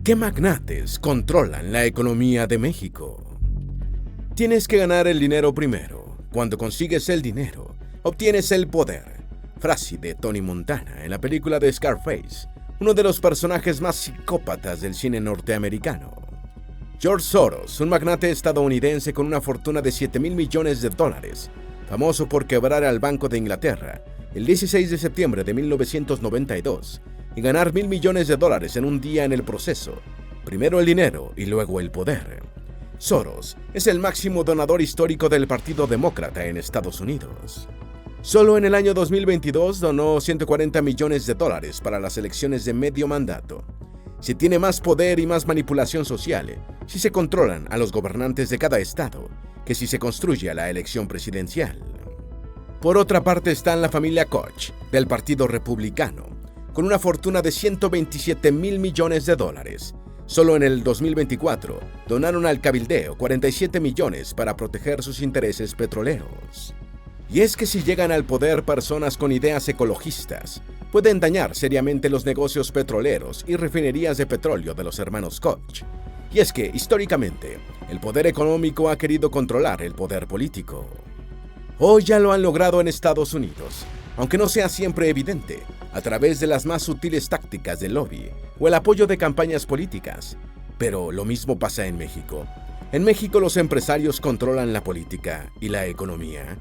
¿Qué magnates controlan la economía de México? Tienes que ganar el dinero primero. Cuando consigues el dinero, obtienes el poder. Frase de Tony Montana en la película de Scarface, uno de los personajes más psicópatas del cine norteamericano. George Soros, un magnate estadounidense con una fortuna de $7,000 millones, famoso por quebrar al Banco de Inglaterra el 16 de septiembre de 1992 y ganar $1,000 millones en un día en el proceso. Primero el dinero y luego el poder. Soros es el máximo donador histórico del Partido Demócrata en Estados Unidos. Solo en el año 2022 donó $140 millones para las elecciones de medio mandato. Se tiene más poder y más manipulación social si se controlan a los gobernantes de cada estado que si se construye a la elección presidencial. Por otra parte está la familia Koch, del Partido Republicano, con una fortuna de $127,000 millones. Solo en el 2024 donaron al cabildeo 47 millones para proteger sus intereses petroleros. Y es que si llegan al poder personas con ideas ecologistas, pueden dañar seriamente los negocios petroleros y refinerías de petróleo de los hermanos Koch. Y es que, históricamente, el poder económico ha querido controlar el poder político. Hoy ya lo han logrado en Estados Unidos, aunque no sea siempre evidente, a través de las más sutiles tácticas del lobby o el apoyo de campañas políticas. Pero lo mismo pasa en México. En México los empresarios controlan la política y la economía.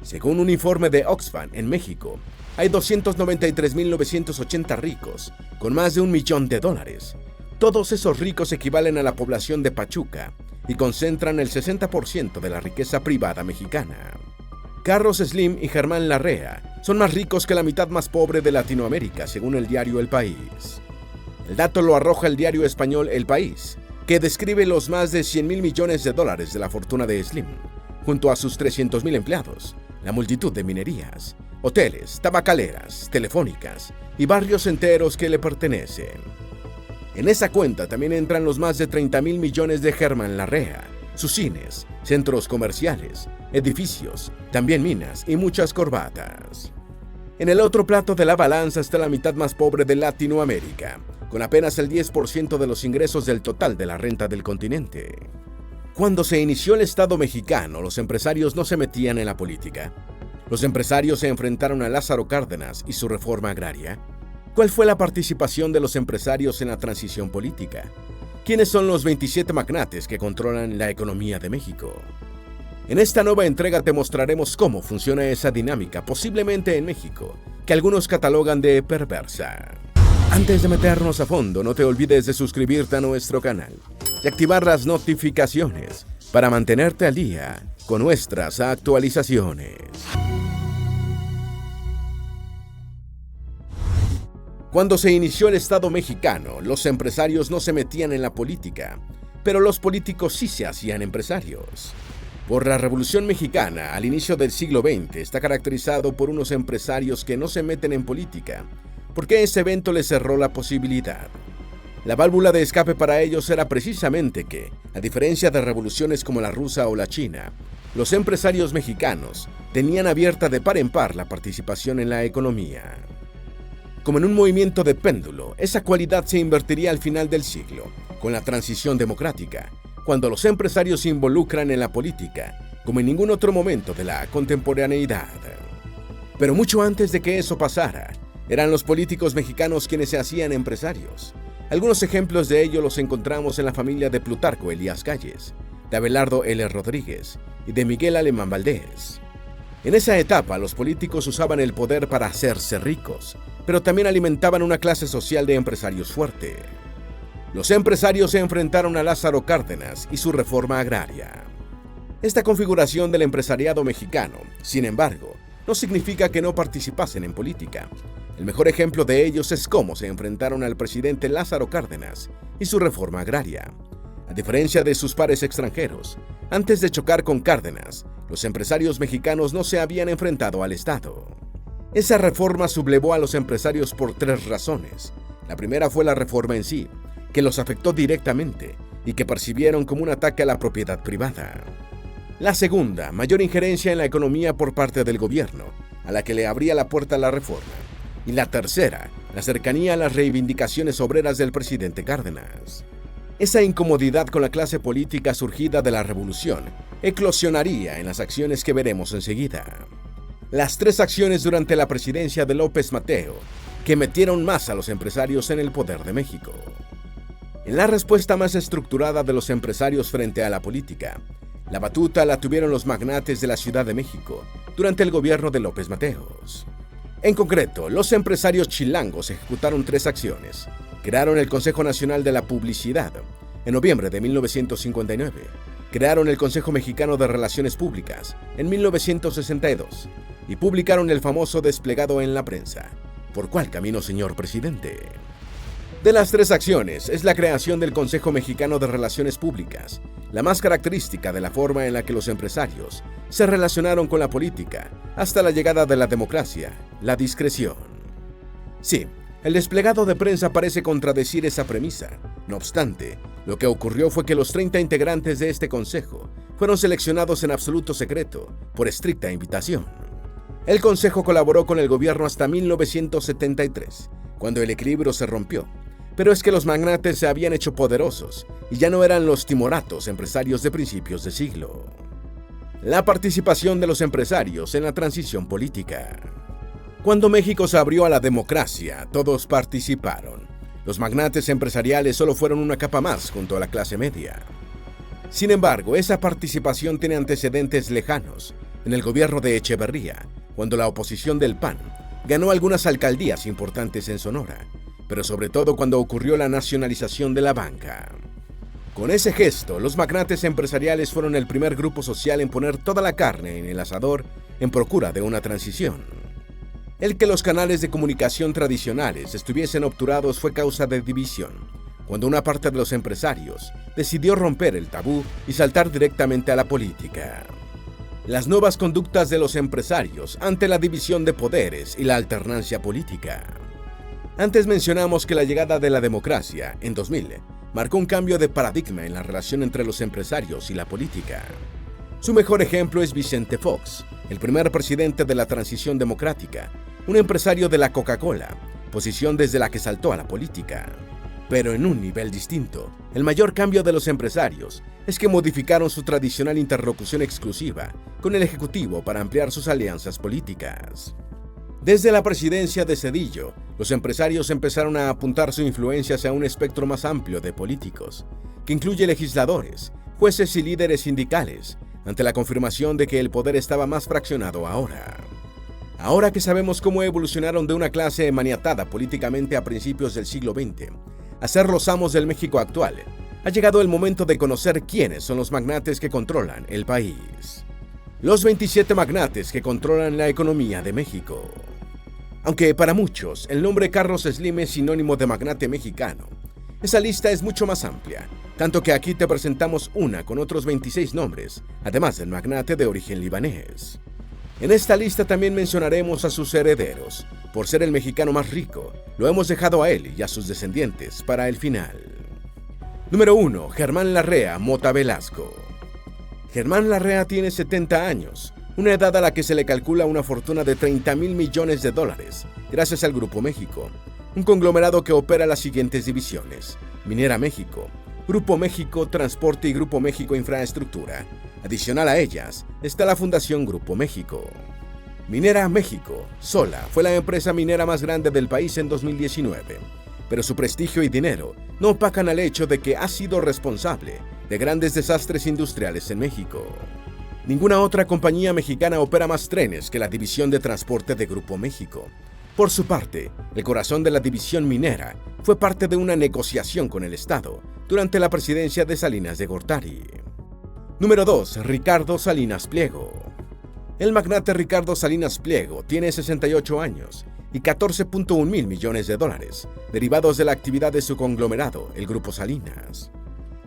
Según un informe de Oxfam, en México, hay 293,980 ricos, con más de $1 millón. Todos esos ricos equivalen a la población de Pachuca y concentran el 60% de la riqueza privada mexicana. Carlos Slim y Germán Larrea son más ricos que la mitad más pobre de Latinoamérica, según el diario El País. El dato lo arroja el diario español El País, que describe los más de $100,000 millones de la fortuna de Slim, junto a sus 300,000 empleados, la multitud de minerías, hoteles, tabacaleras, telefónicas y barrios enteros que le pertenecen. En esa cuenta también entran los más de $30,000 millones de Germán Larrea, sus cines, centros comerciales, edificios, también minas y muchas corbatas. En el otro plato de la balanza está la mitad más pobre de Latinoamérica, con apenas el 10% de los ingresos del total de la renta del continente. Cuando se inició el Estado mexicano, los empresarios no se metían en la política. Los empresarios se enfrentaron a Lázaro Cárdenas y su reforma agraria. ¿Cuál fue la participación de los empresarios en la transición política? ¿Quiénes son los 27 magnates que controlan la economía de México? En esta nueva entrega te mostraremos cómo funciona esa dinámica, posiblemente en México, que algunos catalogan de perversa. Antes de meternos a fondo, no te olvides de suscribirte a nuestro canal y activar las notificaciones para mantenerte al día con nuestras actualizaciones. Cuando se inició el Estado mexicano, los empresarios no se metían en la política, pero los políticos sí se hacían empresarios. Por la Revolución Mexicana, al inicio del siglo XX, está caracterizado por unos empresarios que no se meten en política, porque ese evento les cerró la posibilidad. La válvula de escape para ellos era precisamente que, a diferencia de revoluciones como la rusa o la china, los empresarios mexicanos tenían abierta de par en par la participación en la economía. Como en un movimiento de péndulo, esa cualidad se invertiría al final del siglo, con la transición democrática, cuando los empresarios se involucran en la política, como en ningún otro momento de la contemporaneidad. Pero mucho antes de que eso pasara, eran los políticos mexicanos quienes se hacían empresarios. Algunos ejemplos de ello los encontramos en la familia de Plutarco Elías Calles, de Abelardo L. Rodríguez y de Miguel Alemán Valdés. En esa etapa, los políticos usaban el poder para hacerse ricos, pero también alimentaban una clase social de empresarios fuerte. Los empresarios se enfrentaron a Lázaro Cárdenas y su reforma agraria. Esta configuración del empresariado mexicano, sin embargo, no significa que no participasen en política. El mejor ejemplo de ellos es cómo se enfrentaron al presidente Lázaro Cárdenas y su reforma agraria. A diferencia de sus pares extranjeros, antes de chocar con Cárdenas, los empresarios mexicanos no se habían enfrentado al Estado. Esa reforma sublevó a los empresarios por 3 razones. La primera fue la reforma en sí, que los afectó directamente y que percibieron como un ataque a la propiedad privada. La segunda, mayor injerencia en la economía por parte del gobierno, a la que le abría la puerta a la reforma. Y la tercera, la cercanía a las reivindicaciones obreras del presidente Cárdenas. Esa incomodidad con la clase política surgida de la revolución eclosionaría en las acciones que veremos enseguida. Las 3 acciones durante la presidencia de López Mateo que metieron más a los empresarios en el poder de México. En la respuesta más estructurada de los empresarios frente a la política, la batuta la tuvieron los magnates de la Ciudad de México durante el gobierno de López Mateos. En concreto, los empresarios chilangos ejecutaron 3 acciones. Crearon el Consejo Nacional de la Publicidad en noviembre de 1959. Crearon el Consejo Mexicano de Relaciones Públicas en 1962 y publicaron el famoso desplegado en la prensa. ¿Por cuál camino, señor presidente? De las 3 acciones es la creación del Consejo Mexicano de Relaciones Públicas, la más característica de la forma en la que los empresarios se relacionaron con la política hasta la llegada de la democracia, la discreción. Sí, el desplegado de prensa parece contradecir esa premisa. No obstante, lo que ocurrió fue que los 30 integrantes de este consejo fueron seleccionados en absoluto secreto, por estricta invitación. El consejo colaboró con el gobierno hasta 1973, cuando el equilibrio se rompió. Pero es que los magnates se habían hecho poderosos y ya no eran los timoratos empresarios de principios de siglo. La participación de los empresarios en la transición política. Cuando México se abrió a la democracia, todos participaron. Los magnates empresariales solo fueron una capa más junto a la clase media. Sin embargo, esa participación tiene antecedentes lejanos en el gobierno de Echeverría, cuando la oposición del PAN ganó algunas alcaldías importantes en Sonora, pero sobre todo cuando ocurrió la nacionalización de la banca. Con ese gesto, los magnates empresariales fueron el primer grupo social en poner toda la carne en el asador en procura de una transición. El que los canales de comunicación tradicionales estuviesen obturados fue causa de división, cuando una parte de los empresarios decidió romper el tabú y saltar directamente a la política. Las nuevas conductas de los empresarios ante la división de poderes y la alternancia política. Antes mencionamos que la llegada de la democracia, en 2000, marcó un cambio de paradigma en la relación entre los empresarios y la política. Su mejor ejemplo es Vicente Fox, el primer presidente de la transición democrática, un empresario de la Coca-Cola, posición desde la que saltó a la política. Pero en un nivel distinto, el mayor cambio de los empresarios es que modificaron su tradicional interlocución exclusiva con el Ejecutivo para ampliar sus alianzas políticas. Desde la presidencia de Zedillo, los empresarios empezaron a apuntar su influencia hacia un espectro más amplio de políticos, que incluye legisladores, jueces y líderes sindicales, ante la confirmación de que el poder estaba más fraccionado ahora. Ahora que sabemos cómo evolucionaron de una clase maniatada políticamente a principios del siglo XX a ser los amos del México actual, ha llegado el momento de conocer quiénes son los magnates que controlan el país. Los 27 magnates que controlan la economía de México. Aunque para muchos el nombre Carlos Slim es sinónimo de magnate mexicano, esa lista es mucho más amplia, tanto que aquí te presentamos una con otros 26 nombres, además del magnate de origen libanés. En esta lista también mencionaremos a sus herederos. Por ser el mexicano más rico, lo hemos dejado a él y a sus descendientes para el final. Número 1. Germán Larrea Mota Velasco. Germán Larrea tiene 70 años, una edad a la que se le calcula una fortuna de $30,000 millones, gracias al Grupo México, un conglomerado que opera las siguientes divisiones: Minera México, Grupo México Transporte y Grupo México Infraestructura. Adicional a ellas está la Fundación Grupo México. Minera México, sola, fue la empresa minera más grande del país en 2019, pero su prestigio y dinero no opacan al hecho de que ha sido responsable de grandes desastres industriales en México. Ninguna otra compañía mexicana opera más trenes que la división de transporte de Grupo México. Por su parte, el corazón de la división minera fue parte de una negociación con el Estado durante la presidencia de Salinas de Gortari. Número 2. Ricardo Salinas Pliego. El magnate Ricardo Salinas Pliego tiene 68 años y $14.1 mil millones, derivados de la actividad de su conglomerado, el Grupo Salinas.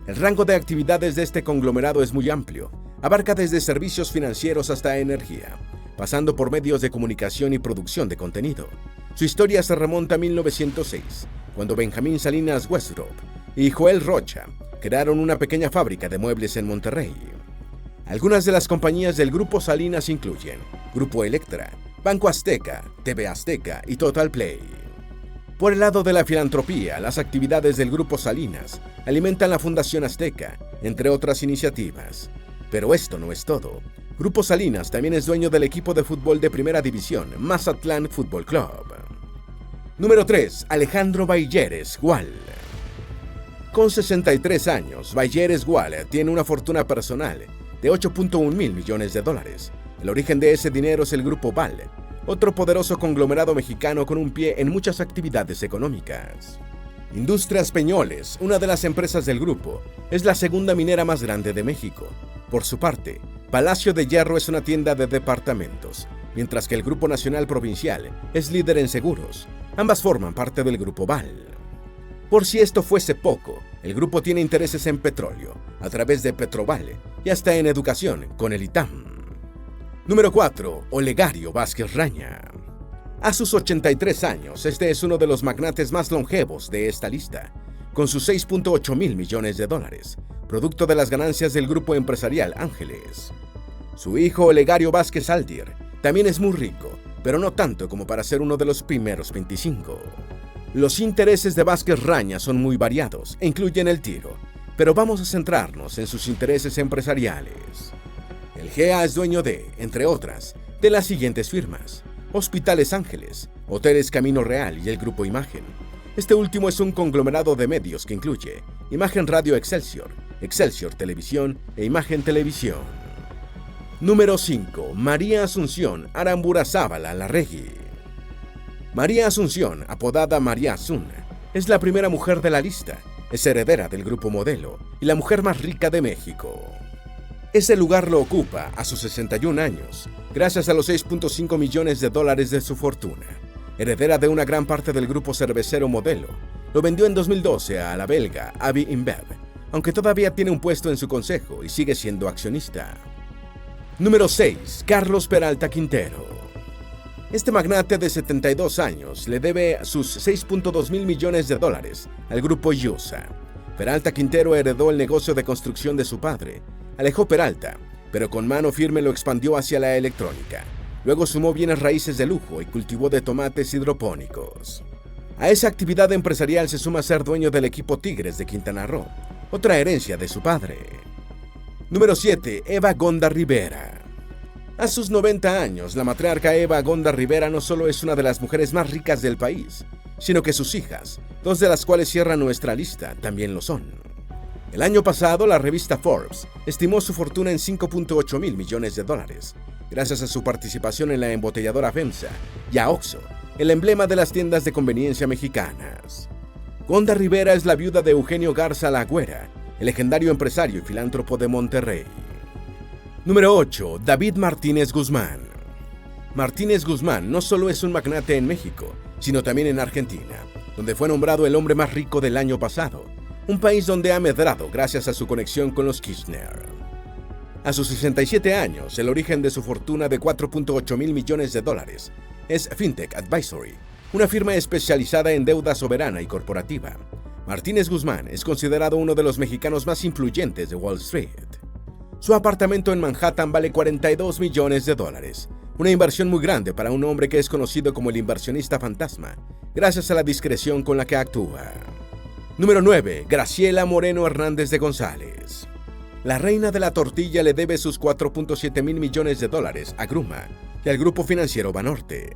El rango de actividades de este conglomerado es muy amplio, abarca desde servicios financieros hasta energía, pasando por medios de comunicación y producción de contenido. Su historia se remonta a 1906, cuando Benjamín Salinas Westrop y Joel Rocha crearon una pequeña fábrica de muebles en Monterrey. Algunas de las compañías del Grupo Salinas incluyen Grupo Electra, Banco Azteca, TV Azteca y Total Play. Por el lado de la filantropía, las actividades del Grupo Salinas alimentan la Fundación Azteca, entre otras iniciativas. Pero esto no es todo. Grupo Salinas también es dueño del equipo de fútbol de primera división, Mazatlán Fútbol Club. Número 3. Alejandro Baillares Gual. Con 63 años, Baillares Gual tiene una fortuna personal de 8.1 mil millones de dólares. El origen de ese dinero es el Grupo Val, otro poderoso conglomerado mexicano con un pie en muchas actividades económicas. Industrias Peñoles, una de las empresas del grupo, es la segunda minera más grande de México. Por su parte, Palacio de Hierro es una tienda de departamentos, mientras que el Grupo Nacional Provincial es líder en seguros. Ambas forman parte del Grupo Val. Por si esto fuese poco, el grupo tiene intereses en petróleo, a través de Petroval, y hasta en educación, con el ITAM. Número 4. Olegario Vázquez Raña. A sus 83 años, este es uno de los magnates más longevos de esta lista, con sus 6.8 mil millones de dólares, producto de las ganancias del grupo empresarial Ángeles. Su hijo Olegario Vázquez Aldir también es muy rico, pero no tanto como para ser uno de los primeros 25. Los intereses de Vázquez Raña son muy variados e incluyen el tiro, pero vamos a centrarnos en sus intereses empresariales. El GEA es dueño de, entre otras, de las siguientes firmas: Hospitales Ángeles, Hoteles Camino Real y el Grupo Imagen. Este último es un conglomerado de medios que incluye Imagen Radio Excelsior, Excelsior Televisión e Imagen Televisión. Número 5. María Asunción Aramburazábal Larregui. María Asunción, apodada María Asun, es la primera mujer de la lista, es heredera del Grupo Modelo y la mujer más rica de México. Ese lugar lo ocupa a sus 61 años, gracias a los 6.5 millones de dólares de su fortuna. Heredera de una gran parte del grupo cervecero Modelo, lo vendió en 2012 a la belga Avi InBev, aunque todavía tiene un puesto en su consejo y sigue siendo accionista. Número 6. Carlos Peralta Quintero. Este magnate de 72 años le debe sus 6.2 mil millones de dólares al grupo IUSA. Peralta Quintero heredó el negocio de construcción de su padre, Alejo Peralta, pero con mano firme lo expandió hacia la electrónica. Luego sumó bienes raíces de lujo y cultivó de tomates hidropónicos. A esa actividad empresarial se suma ser dueño del equipo Tigres de Quintana Roo, otra herencia de su padre. Número 7. Eva Gonda Rivera. A sus 90 años, la matriarca Eva Gonda Rivera no solo es una de las mujeres más ricas del país, sino que sus hijas, dos de las cuales cierran nuestra lista, también lo son. El año pasado, la revista Forbes estimó su fortuna en 5.8 mil millones de dólares, gracias a su participación en la embotelladora FEMSA y a Oxxo, el emblema de las tiendas de conveniencia mexicanas. Gonda Rivera es la viuda de Eugenio Garza La Güera, el legendario empresario y filántropo de Monterrey. Número 8. David Martínez Guzmán. Martínez Guzmán no solo es un magnate en México, sino también en Argentina, donde fue nombrado el hombre más rico del año pasado, un país donde ha medrado gracias a su conexión con los Kirchner. A sus 67 años, el origen de su fortuna de 4.8 mil millones de dólares es Fintech Advisory, una firma especializada en deuda soberana y corporativa. Martínez Guzmán es considerado uno de los mexicanos más influyentes de Wall Street. Su apartamento en Manhattan vale 42 millones de dólares, una inversión muy grande para un hombre que es conocido como el inversionista fantasma, gracias a la discreción con la que actúa. Número 9. Graciela Moreno Hernández de González. La reina de la tortilla le debe sus 4.7 mil millones de dólares a Gruma y al grupo financiero Banorte.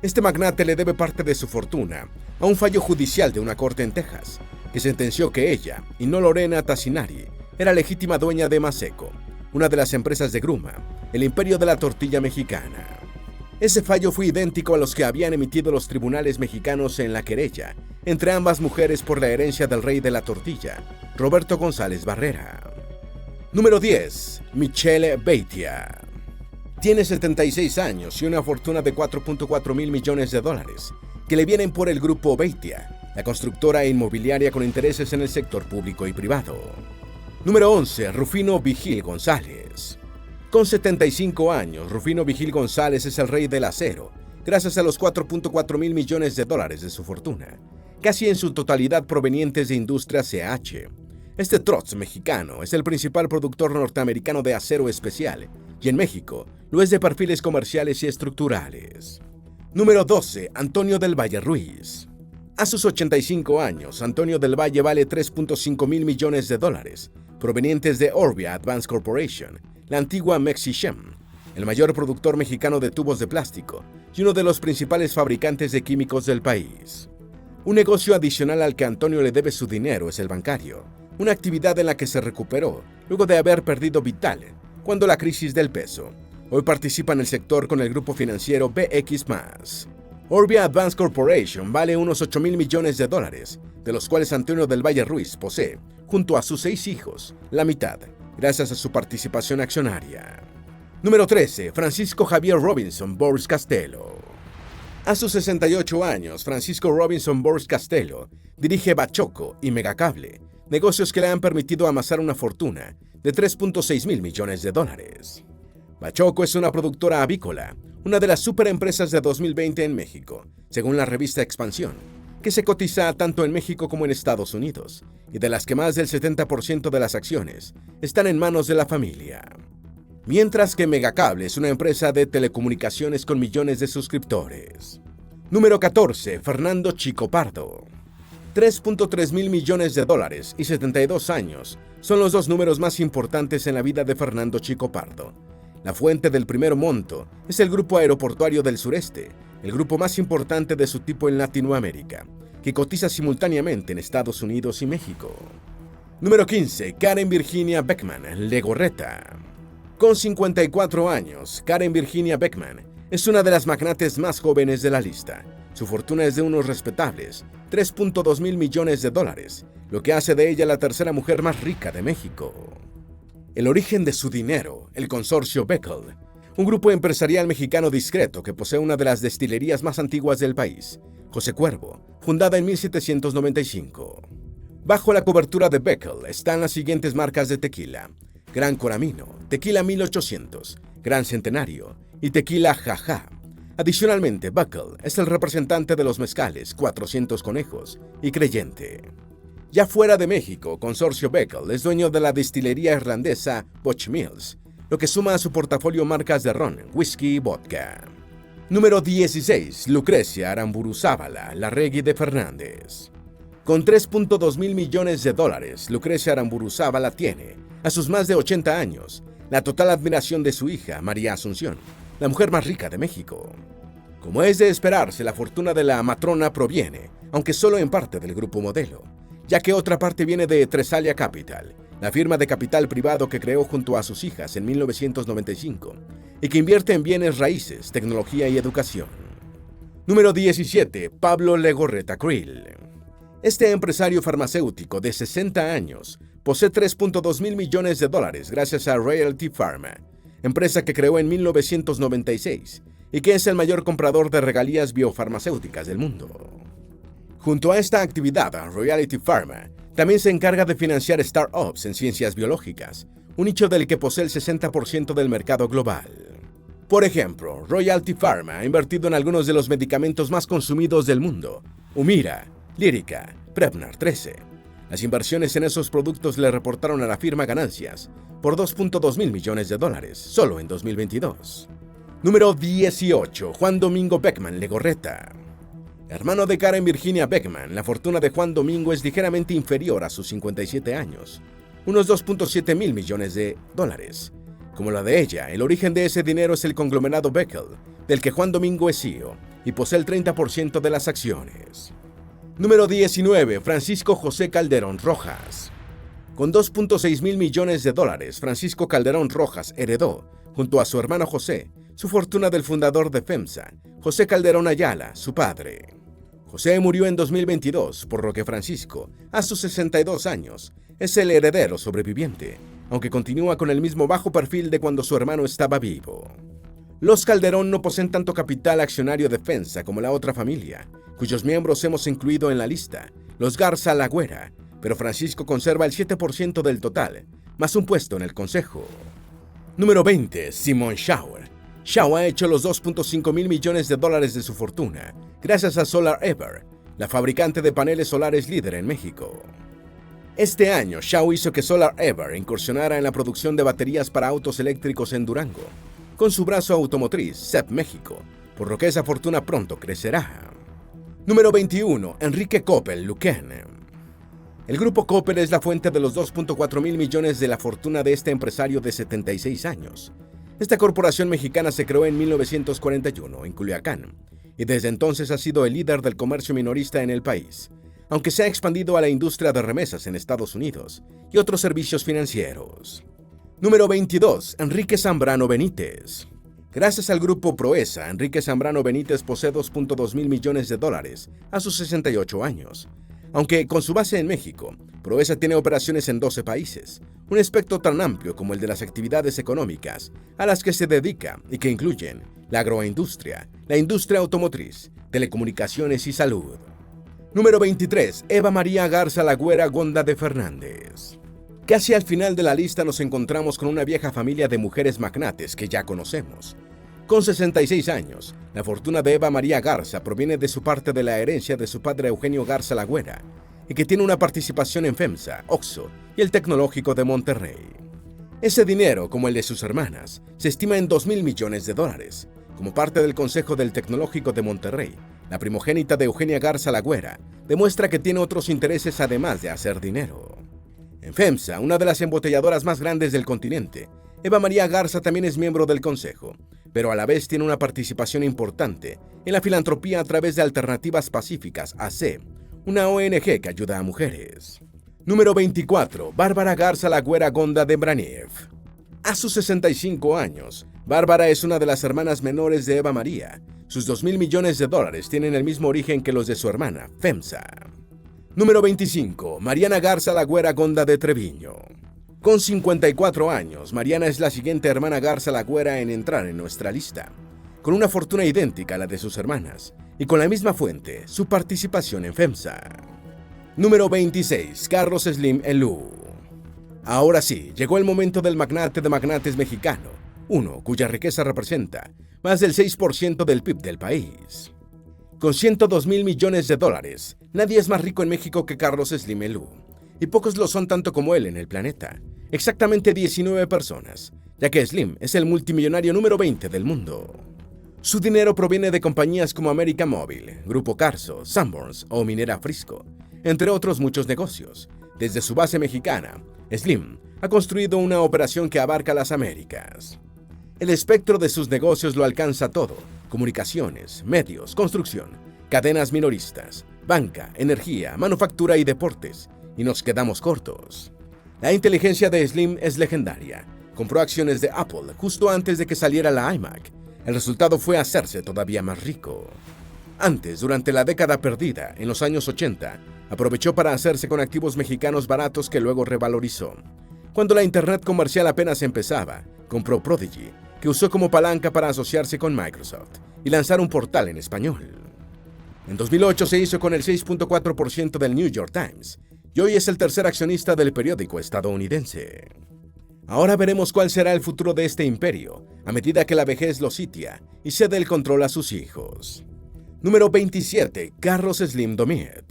Este magnate le debe parte de su fortuna a un fallo judicial de una corte en Texas, que sentenció que ella, y no Lorena Tassinari, era legítima dueña de Maseco, una de las empresas de Gruma, el imperio de la tortilla mexicana. Ese fallo fue idéntico a los que habían emitido los tribunales mexicanos en la querella entre ambas mujeres por la herencia del rey de la tortilla, Roberto González Barrera. Número 10. Michelle Beitia. Tiene 76 años y una fortuna de 4.4 mil millones de dólares, que le vienen por el grupo Beitia, la constructora inmobiliaria con intereses en el sector público y privado. Número 11. Rufino Vigil González. Con 75 años, Rufino Vigil González es el rey del acero, gracias a los 4.4 mil millones de dólares de su fortuna, casi en su totalidad provenientes de Industria CH. Este trots mexicano es el principal productor norteamericano de acero especial, y en México lo es de perfiles comerciales y estructurales. Número 12. Antonio del Valle Ruiz. A sus 85 años, Antonio del Valle vale 3.5 mil millones de dólares, provenientes de Orbia Advanced Corporation, la antigua Mexichem, el mayor productor mexicano de tubos de plástico y uno de los principales fabricantes de químicos del país. Un negocio adicional al que Antonio le debe su dinero es el bancario, una actividad en la que se recuperó luego de haber perdido vital cuando la crisis del peso. Hoy participa en el sector con el grupo financiero BX+. Orbia Advanced Corporation vale unos 8 mil millones de dólares, de los cuales Antonio del Valle Ruiz posee, junto a sus 6 hijos, la mitad, gracias a su participación accionaria. Número 13. Francisco Javier Robinson Boris Castello. A sus 68 años, Francisco Robinson Boris Castello dirige Bachoco y Megacable, negocios que le han permitido amasar una fortuna de 3.6 mil millones de dólares. Bachoco es una productora avícola, una de las superempresas de 2020 en México, según la revista Expansión, que se cotiza tanto en México como en Estados Unidos, y de las que más del 70% de las acciones están en manos de la familia. Mientras que Megacable es una empresa de telecomunicaciones con millones de suscriptores. Número 14. Fernando Chico Pardo. 3.3 mil millones de dólares y 72 años son los dos números más importantes en la vida de Fernando Chico Pardo. La fuente del primer monto es el Grupo Aeroportuario del Sureste, el grupo más importante de su tipo en Latinoamérica, que cotiza simultáneamente en Estados Unidos y México. Número 15. Karen Virginia Beckman Legorreta. Con 54 años, Karen Virginia Beckman es una de las magnates más jóvenes de la lista. Su fortuna es de unos respetables 3.2 mil millones de dólares, lo que hace de ella la tercera mujer más rica de México. El origen de su dinero, el consorcio Beckel, un grupo empresarial mexicano discreto que posee una de las destilerías más antiguas del país, José Cuervo, fundada en 1795. Bajo la cobertura de Beckel están las siguientes marcas de tequila: Gran Coramino, Tequila 1800, Gran Centenario y Tequila Jaja. Adicionalmente, Beckel es el representante de los mezcales 400 Conejos y Creyente. Ya fuera de México, Consorcio Beckel es dueño de la destilería irlandesa Butch Mills, lo que suma a su portafolio marcas de ron, whisky y vodka. Número 16. Lucrecia Aramburuzábala Larregui de Fernández. Con 3.2 mil millones de dólares, Lucrecia Aramburuzábala tiene, a sus más de 80 años, la total admiración de su hija, María Asunción, la mujer más rica de México. Como es de esperarse, la fortuna de la matrona proviene, aunque solo en parte, del Grupo Modelo, ya que otra parte viene de Tresalia Capital, la firma de capital privado que creó junto a sus hijas en 1995 y que invierte en bienes raíces, tecnología y educación. Número 17. Pablo Legorreta Krill. Este empresario farmacéutico de 60 años posee 3.2 mil millones de dólares gracias a Royalty Pharma, empresa que creó en 1996 y que es el mayor comprador de regalías biofarmacéuticas del mundo. Junto a esta actividad, Royalty Pharma también se encarga de financiar startups en ciencias biológicas, un nicho del que posee el 60% del mercado global. Por ejemplo, Royalty Pharma ha invertido en algunos de los medicamentos más consumidos del mundo: Humira, Lyrica, Prevnar 13. Las inversiones en esos productos le reportaron a la firma ganancias por 2.2 mil millones de dólares solo en 2022. Número 18. Juan Domingo Beckman Legorreta. Hermano de Karen Virginia Beckman, la fortuna de Juan Domingo es ligeramente inferior a sus 57 años, unos 2.7 mil millones de dólares. Como la de ella, el origen de ese dinero es el conglomerado Beckel, del que Juan Domingo es CEO y posee el 30% de las acciones. Número 19. Francisco José Calderón Rojas. Con 2.6 mil millones de dólares, Francisco Calderón Rojas heredó, junto a su hermano José, su fortuna del fundador de FEMSA, José Calderón Ayala, su padre. José murió en 2022, por lo que Francisco, a sus 62 años, es el heredero sobreviviente, aunque continúa con el mismo bajo perfil de cuando su hermano estaba vivo. Los Calderón no poseen tanto capital accionario de FEMSA como la otra familia, cuyos miembros hemos incluido en la lista, los Garza Lagüera, pero Francisco conserva el 7% del total, más un puesto en el consejo. Número 20. Simon Schauer. Schauer ha hecho los 2.5 mil millones de dólares de su fortuna gracias a Solar Ever, la fabricante de paneles solares líder en México. Este año, Schauer hizo que Solar Ever incursionara en la producción de baterías para autos eléctricos en Durango, con su brazo automotriz, CEP México, por lo que esa fortuna pronto crecerá. Número 21. Enrique Coppel Luken. El grupo Coppel es la fuente de los 2.4 mil millones de la fortuna de este empresario de 76 años. Esta corporación mexicana se creó en 1941 en Culiacán y desde entonces ha sido el líder del comercio minorista en el país, aunque se ha expandido a la industria de remesas en Estados Unidos y otros servicios financieros. Número 22. Enrique Zambrano Benítez. Gracias al grupo Proesa, Enrique Zambrano Benítez posee 2.2 mil millones de dólares a sus 68 años. Aunque con su base en México, Proesa tiene operaciones en 12 países, un espectro tan amplio como el de las actividades económicas a las que se dedica y que incluyen la agroindustria, la industria automotriz, telecomunicaciones y salud. Número 23. Eva María Garza Lagüera Gonda de Fernández. Casi al final de la lista nos encontramos con una vieja familia de mujeres magnates que ya conocemos. Con 66 años, la fortuna de Eva María Garza proviene de su parte de la herencia de su padre Eugenio Garza Lagüera, y que tiene una participación en FEMSA, OXXO y el Tecnológico de Monterrey. Ese dinero, como el de sus hermanas, se estima en 2 mil millones de dólares. Como parte del Consejo del Tecnológico de Monterrey, la primogénita de Eugenia Garza Lagüera demuestra que tiene otros intereses además de hacer dinero. En FEMSA, una de las embotelladoras más grandes del continente, Eva María Garza también es miembro del Consejo, pero a la vez tiene una participación importante en la filantropía a través de Alternativas Pacíficas AC, una ONG que ayuda a mujeres. Número 24. Bárbara Garza Lagüera Gonda de Braniev. A sus 65 años, Bárbara es una de las hermanas menores de Eva María. Sus 2 mil millones de dólares tienen el mismo origen que los de su hermana, FEMSA. Número 25. Mariana Garza Lagüera Gonda de Treviño. Con 54 años, Mariana es la siguiente hermana Garza Lagüera en entrar en nuestra lista, con una fortuna idéntica a la de sus hermanas, y con la misma fuente, su participación en FEMSA. Número 26. Carlos Slim Elú. Ahora sí, llegó el momento del magnate de magnates mexicano, uno cuya riqueza representa más del 6% del PIB del país. Con 102 mil millones de dólares, nadie es más rico en México que Carlos Slim Elú, y pocos lo son tanto como él en el planeta, exactamente 19 personas, ya que Slim es el multimillonario número 20 del mundo. Su dinero proviene de compañías como América Móvil, Grupo Carso, Sanborns o Minera Frisco, entre otros muchos negocios. Desde su base mexicana, Slim ha construido una operación que abarca las Américas. El espectro de sus negocios lo alcanza todo: comunicaciones, medios, construcción, cadenas minoristas, banca, energía, manufactura y deportes, y nos quedamos cortos. La inteligencia de Slim es legendaria. Compró acciones de Apple justo antes de que saliera la iMac. El resultado fue hacerse todavía más rico. Antes, durante la década perdida, en los años 80, aprovechó para hacerse con activos mexicanos baratos que luego revalorizó. Cuando la Internet comercial apenas empezaba, compró Prodigy, que usó como palanca para asociarse con Microsoft y lanzar un portal en español. En 2008 se hizo con el 6.4% del New York Times y hoy es el tercer accionista del periódico estadounidense. Ahora veremos cuál será el futuro de este imperio a medida que la vejez lo sitia y cede el control a sus hijos. Número 27. Carlos Slim Domiet.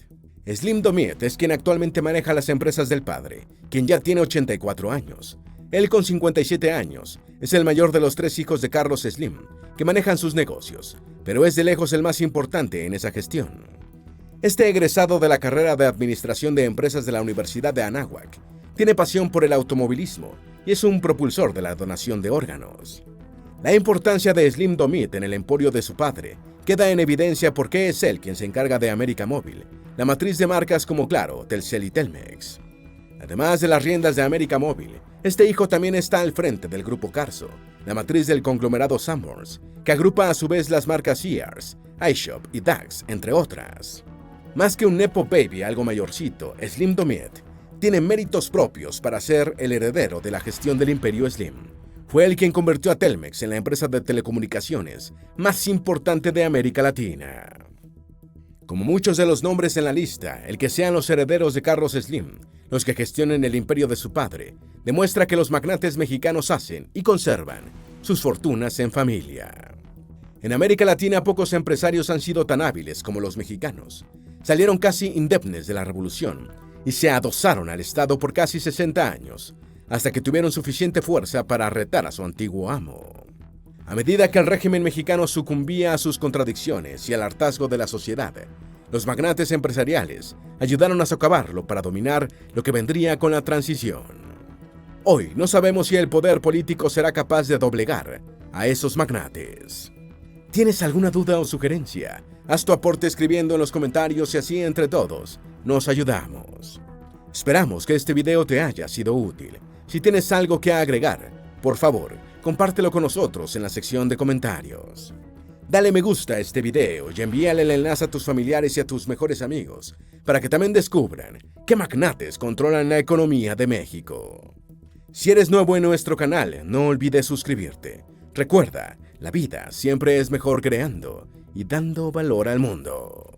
Slim Domiet es quien actualmente maneja las empresas del padre, quien ya tiene 84 años. Él, con 57 años, es el mayor de los 3 hijos de Carlos Slim, que manejan sus negocios, pero es de lejos el más importante en esa gestión. Este egresado de la carrera de Administración de Empresas de la Universidad de Anáhuac tiene pasión por el automovilismo y es un propulsor de la donación de órganos. La importancia de Slim Domiet en el emporio de su padre queda en evidencia porque es él quien se encarga de América Móvil, la matriz de marcas como Claro, Telcel y Telmex. Además de las riendas de América Móvil, este hijo también está al frente del Grupo Carso, la matriz del conglomerado Sanborns, que agrupa a su vez las marcas Sears, iShop y DAX, entre otras. Más que un nepo baby algo mayorcito, Slim Domiet tiene méritos propios para ser el heredero de la gestión del imperio Slim. Fue él quien convirtió a Telmex en la empresa de telecomunicaciones más importante de América Latina. Como muchos de los nombres en la lista, el que sean los herederos de Carlos Slim, los que gestionen el imperio de su padre, demuestra que los magnates mexicanos hacen y conservan sus fortunas en familia. En América Latina pocos empresarios han sido tan hábiles como los mexicanos. Salieron casi indemnes de la revolución y se adosaron al Estado por casi 60 años, hasta que tuvieron suficiente fuerza para retar a su antiguo amo. A medida que el régimen mexicano sucumbía a sus contradicciones y al hartazgo de la sociedad, Los magnates empresariales ayudaron a socavarlo para dominar lo que vendría con la transición. Hoy no sabemos si el poder político será capaz de doblegar a esos magnates. ¿Tienes alguna duda o sugerencia? Haz tu aporte escribiendo en los comentarios y así entre todos nos ayudamos. Esperamos que este video te haya sido útil. Si tienes algo que agregar, por favor, compártelo con nosotros en la sección de comentarios. Dale me gusta a este video y envíale el enlace a tus familiares y a tus mejores amigos para que también descubran qué magnates controlan la economía de México. Si eres nuevo en nuestro canal, no olvides suscribirte. Recuerda, la vida siempre es mejor creando y dando valor al mundo.